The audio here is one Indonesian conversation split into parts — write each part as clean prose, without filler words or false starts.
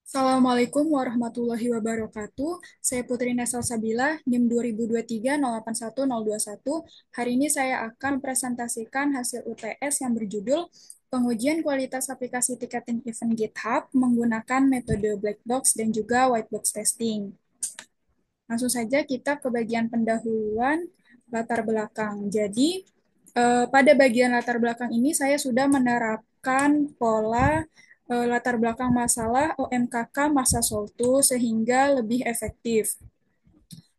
Assalamualaikum warahmatullahi wabarakatuh. Saya Putri Nesal Sabila, NIM 2023-081021. Hari ini saya akan presentasikan hasil UTS yang berjudul Pengujian Kualitas Aplikasi Tiketing Event GitHub menggunakan metode Black Box dan juga White Box Testing. Langsung saja kita ke bagian pendahuluan latar belakang. Jadi, pada bagian latar belakang ini saya sudah menerapkan pola latar belakang masalah OMKK masa soltu sehingga lebih efektif.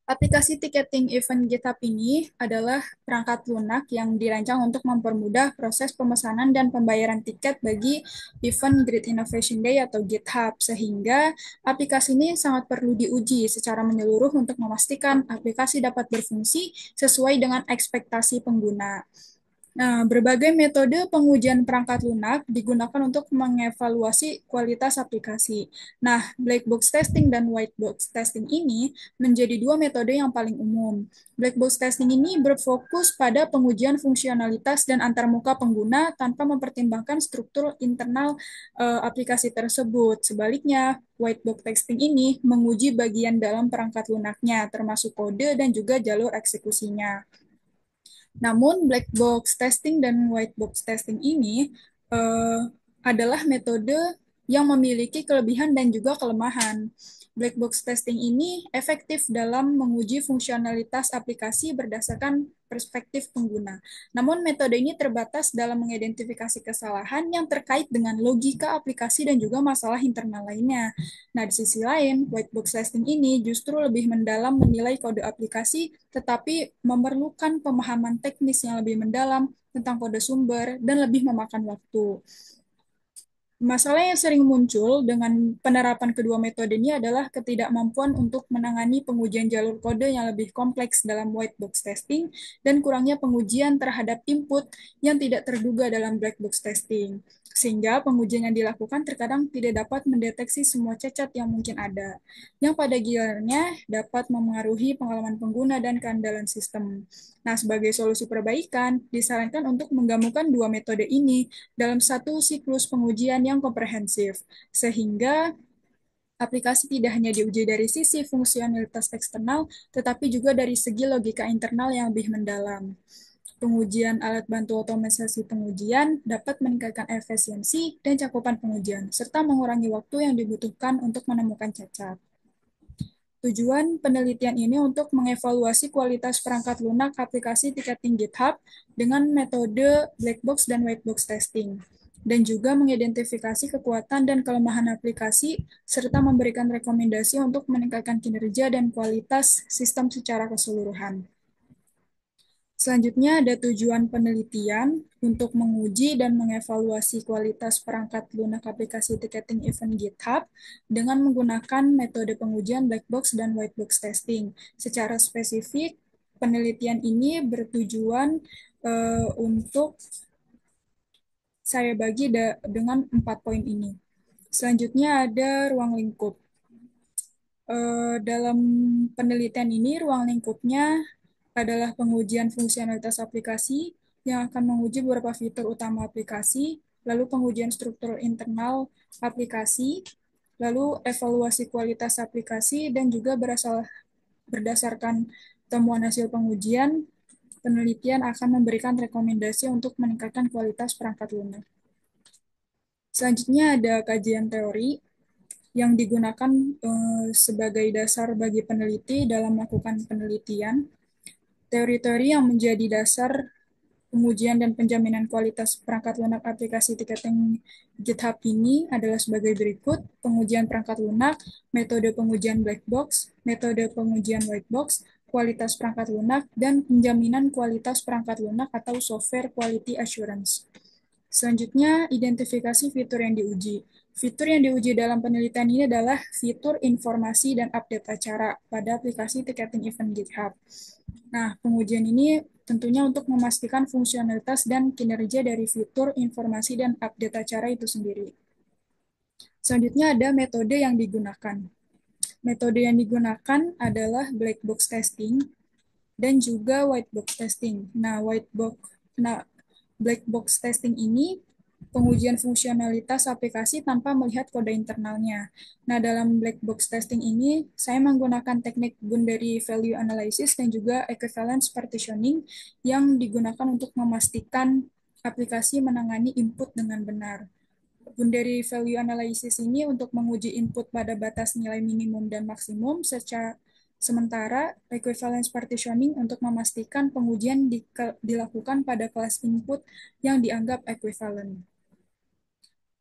Aplikasi ticketing event GitHub ini adalah perangkat lunak yang dirancang untuk mempermudah proses pemesanan dan pembayaran tiket bagi event Great Innovation Day atau GitHub, sehingga aplikasi ini sangat perlu diuji secara menyeluruh untuk memastikan aplikasi dapat berfungsi sesuai dengan ekspektasi pengguna. Nah, berbagai metode pengujian perangkat lunak digunakan untuk mengevaluasi kualitas aplikasi. Nah, black box testing dan white box testing ini menjadi dua metode yang paling umum. Black box testing ini berfokus pada pengujian fungsionalitas dan antarmuka pengguna tanpa mempertimbangkan struktur internal aplikasi tersebut. Sebaliknya, white box testing ini menguji bagian dalam perangkat lunaknya, termasuk kode dan juga jalur eksekusinya. Namun, black box testing dan white box testing ini eh, adalah metode yang memiliki kelebihan dan juga kelemahan. Black box testing ini efektif dalam menguji fungsionalitas aplikasi berdasarkan perspektif pengguna. Namun, metode ini terbatas dalam mengidentifikasi kesalahan yang terkait dengan logika aplikasi dan juga masalah internal lainnya. Nah, di sisi lain, white box testing ini justru lebih mendalam menilai kode aplikasi, tetapi memerlukan pemahaman teknis yang lebih mendalam tentang kode sumber dan lebih memakan waktu. Masalah yang sering muncul dengan penerapan kedua metode ini adalah ketidakmampuan untuk menangani pengujian jalur kode yang lebih kompleks dalam white box testing dan kurangnya pengujian terhadap input yang tidak terduga dalam black box testing. Sehingga pengujian yang dilakukan terkadang tidak dapat mendeteksi semua cacat yang mungkin ada, yang pada gilirannya dapat memengaruhi pengalaman pengguna dan keandalan sistem. Nah, sebagai solusi perbaikan, disarankan untuk menggabungkan dua metode ini dalam satu siklus pengujian yang komprehensif, sehingga aplikasi tidak hanya diuji dari sisi fungsionalitas eksternal, tetapi juga dari segi logika internal yang lebih mendalam. Pengujian alat bantu otomatisasi pengujian dapat meningkatkan efisiensi dan cakupan pengujian, serta mengurangi waktu yang dibutuhkan untuk menemukan cacat. Tujuan penelitian ini untuk mengevaluasi kualitas perangkat lunak aplikasi tiketing GitHub dengan metode black box dan white box testing, dan juga mengidentifikasi kekuatan dan kelemahan aplikasi, serta memberikan rekomendasi untuk meningkatkan kinerja dan kualitas sistem secara keseluruhan. Selanjutnya ada tujuan penelitian untuk menguji dan mengevaluasi kualitas perangkat lunak aplikasi ticketing event GitHub dengan menggunakan metode pengujian black box dan white box testing. Secara spesifik, penelitian ini bertujuan untuk saya bagi dengan 4 poin ini. Selanjutnya ada ruang lingkup. Dalam penelitian ini, ruang lingkupnya adalah pengujian fungsionalitas aplikasi yang akan menguji beberapa fitur utama aplikasi, lalu pengujian struktur internal aplikasi, lalu evaluasi kualitas aplikasi, dan juga berdasarkan temuan hasil pengujian, penelitian akan memberikan rekomendasi untuk meningkatkan kualitas perangkat lunak. Selanjutnya ada kajian teori yang digunakan sebagai dasar bagi peneliti dalam melakukan penelitian. Teori-teori yang menjadi dasar pengujian dan penjaminan kualitas perangkat lunak aplikasi tiketing GitHub ini adalah sebagai berikut: pengujian perangkat lunak, metode pengujian black box, metode pengujian white box, kualitas perangkat lunak, dan penjaminan kualitas perangkat lunak atau software quality assurance. Selanjutnya, identifikasi fitur yang diuji. Fitur yang diuji dalam penelitian ini adalah fitur informasi dan update acara pada aplikasi ticketing event GitHub. Nah, pengujian ini tentunya untuk memastikan fungsionalitas dan kinerja dari fitur informasi dan update acara itu sendiri. Selanjutnya ada metode yang digunakan. Metode yang digunakan adalah black box testing dan juga white box testing. Nah, black box testing ini pengujian fungsionalitas aplikasi tanpa melihat kode internalnya. Nah, dalam black box testing ini, saya menggunakan teknik boundary value analysis dan juga equivalence partitioning yang digunakan untuk memastikan aplikasi menangani input dengan benar. Boundary value analysis ini untuk menguji input pada batas nilai minimum dan maksimum, sementara equivalence partitioning untuk memastikan pengujian dilakukan pada kelas input yang dianggap equivalent.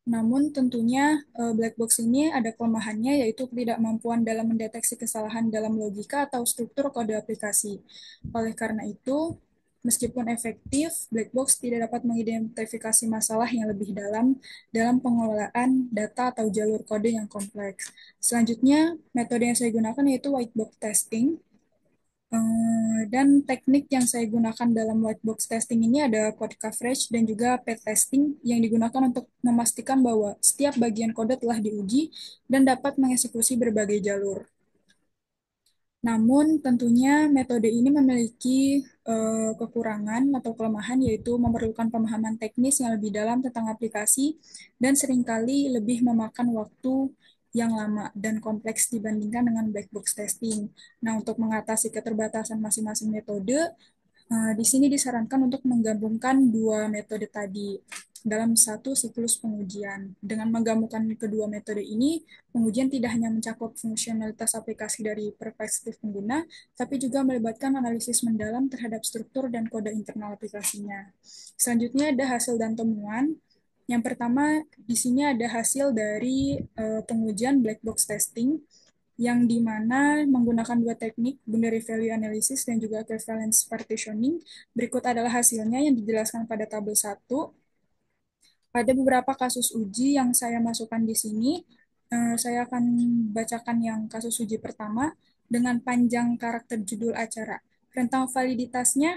Namun tentunya black box ini ada kelemahannya yaitu ketidakmampuan dalam mendeteksi kesalahan dalam logika atau struktur kode aplikasi. Oleh karena itu, meskipun efektif, black box tidak dapat mengidentifikasi masalah yang lebih dalam pengelolaan data atau jalur kode yang kompleks. Selanjutnya, metode yang saya gunakan yaitu white box testing. Dan teknik yang saya gunakan dalam white box testing ini ada code coverage dan juga path testing yang digunakan untuk memastikan bahwa setiap bagian kode telah diuji dan dapat mengeksekusi berbagai jalur. Namun tentunya metode ini memiliki kekurangan atau kelemahan yaitu memerlukan pemahaman teknis yang lebih dalam tentang aplikasi dan seringkali lebih memakan waktu yang lama dan kompleks dibandingkan dengan black box testing. Nah, untuk mengatasi keterbatasan masing-masing metode, di sini disarankan untuk menggabungkan dua metode tadi dalam satu siklus pengujian. Dengan menggabungkan kedua metode ini, pengujian tidak hanya mencakup fungsionalitas aplikasi dari perspektif pengguna, tapi juga melibatkan analisis mendalam terhadap struktur dan kode internal aplikasinya. Selanjutnya ada hasil dan temuan. Yang pertama, di sini ada hasil dari pengujian black box testing yang dimana menggunakan dua teknik, boundary value analysis dan juga equivalence partitioning. Berikut adalah hasilnya yang dijelaskan pada tabel 1. Pada beberapa kasus uji yang saya masukkan di sini, saya akan bacakan yang kasus uji pertama dengan panjang karakter judul acara. Rentang validitasnya,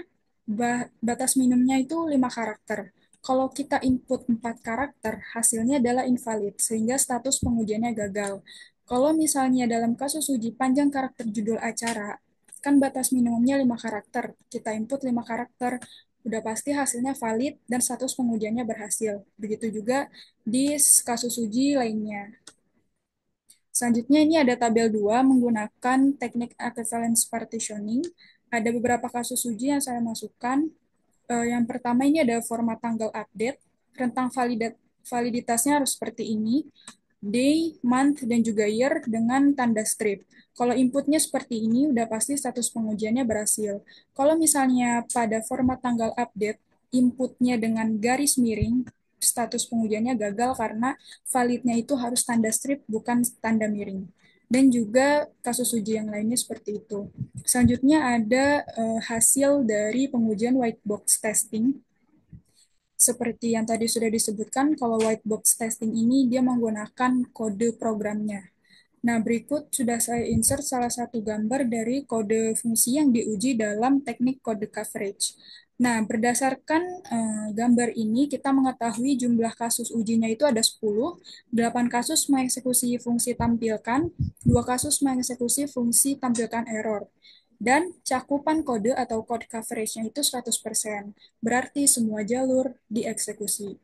batas minimumnya itu 5 karakter. Kalau kita input 4 karakter, hasilnya adalah invalid, sehingga status pengujiannya gagal. Kalau misalnya dalam kasus uji panjang karakter judul acara, kan batas minimumnya 5 karakter, kita input 5 karakter, udah pasti hasilnya valid dan status pengujiannya berhasil. Begitu juga di kasus uji lainnya. Selanjutnya ini ada tabel 2 menggunakan teknik equivalence partitioning. Ada beberapa kasus uji yang saya masukkan. Yang pertama ini ada format tanggal update. Rentang validitasnya harus seperti ini. Day, month, dan juga year dengan tanda strip. Kalau inputnya seperti ini, udah pasti status pengujiannya berhasil. Kalau misalnya pada format tanggal update, inputnya dengan garis miring, status pengujiannya gagal karena validnya itu harus tanda strip, bukan tanda miring. Dan juga kasus uji yang lainnya seperti itu. Selanjutnya ada hasil dari pengujian white box testing. Seperti yang tadi sudah disebutkan, kalau white box testing ini dia menggunakan kode programnya. Nah, berikut sudah saya insert salah satu gambar dari kode fungsi yang diuji dalam teknik kode coverage. Nah, berdasarkan gambar ini, kita mengetahui jumlah kasus ujinya itu ada 10, 8 kasus mengeksekusi fungsi tampilkan, 2 kasus mengeksekusi fungsi tampilkan error. Dan cakupan kode atau code coverage-nya itu 100%, berarti semua jalur dieksekusi.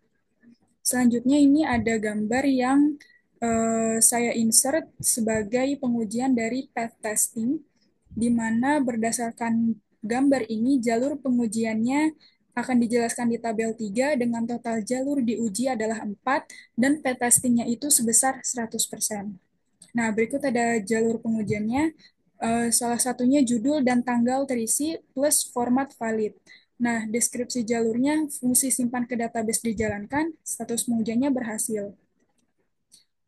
Selanjutnya ini ada gambar yang saya insert sebagai pengujian dari path testing, di mana berdasarkan gambar ini jalur pengujiannya akan dijelaskan di tabel 3 dengan total jalur diuji adalah 4 dan path testingnya itu sebesar 100%. Nah, berikut ada jalur pengujiannya. Salah satunya judul dan tanggal terisi plus format valid. Nah, deskripsi jalurnya, fungsi simpan ke database dijalankan, status pengujiannya berhasil.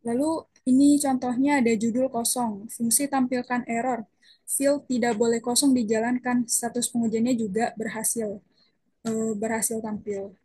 Lalu ini contohnya ada judul kosong, fungsi tampilkan error, field tidak boleh kosong dijalankan, status pengujiannya juga berhasil tampil.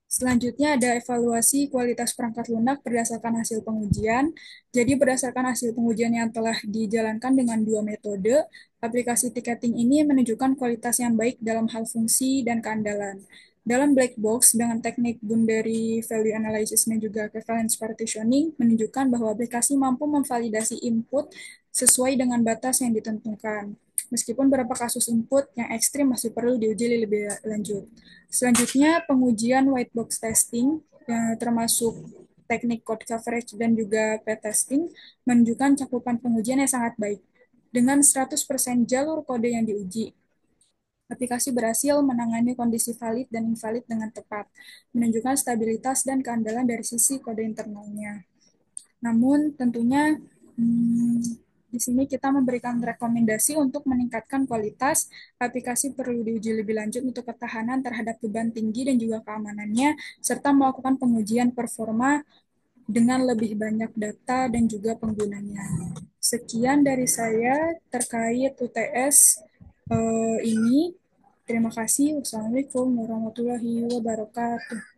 Selanjutnya ada evaluasi kualitas perangkat lunak berdasarkan hasil pengujian. Jadi berdasarkan hasil pengujian yang telah dijalankan dengan dua metode, aplikasi ticketing ini menunjukkan kualitas yang baik dalam hal fungsi dan keandalan. Dalam black box dengan teknik boundary value analysis dan juga equivalence partitioning menunjukkan bahwa aplikasi mampu memvalidasi input sesuai dengan batas yang ditentukan. Meskipun beberapa kasus input yang ekstrim masih perlu diuji lebih lanjut. Selanjutnya, pengujian white box testing. yang termasuk teknik code coverage dan juga p-testing, menunjukkan cakupan pengujian yang sangat baik. Dengan 100% jalur kode yang diuji, aplikasi berhasil menangani kondisi valid dan invalid dengan tepat, menunjukkan stabilitas dan keandalan dari sisi kode internalnya. Namun tentunya hmm, di sini kita memberikan rekomendasi untuk meningkatkan kualitas. Aplikasi perlu diuji lebih lanjut untuk ketahanan terhadap beban tinggi dan juga keamanannya, serta melakukan pengujian performa dengan lebih banyak data dan juga penggunanya. Sekian dari saya terkait UTS ini. Terima kasih. Wassalamualaikum warahmatullahi wabarakatuh.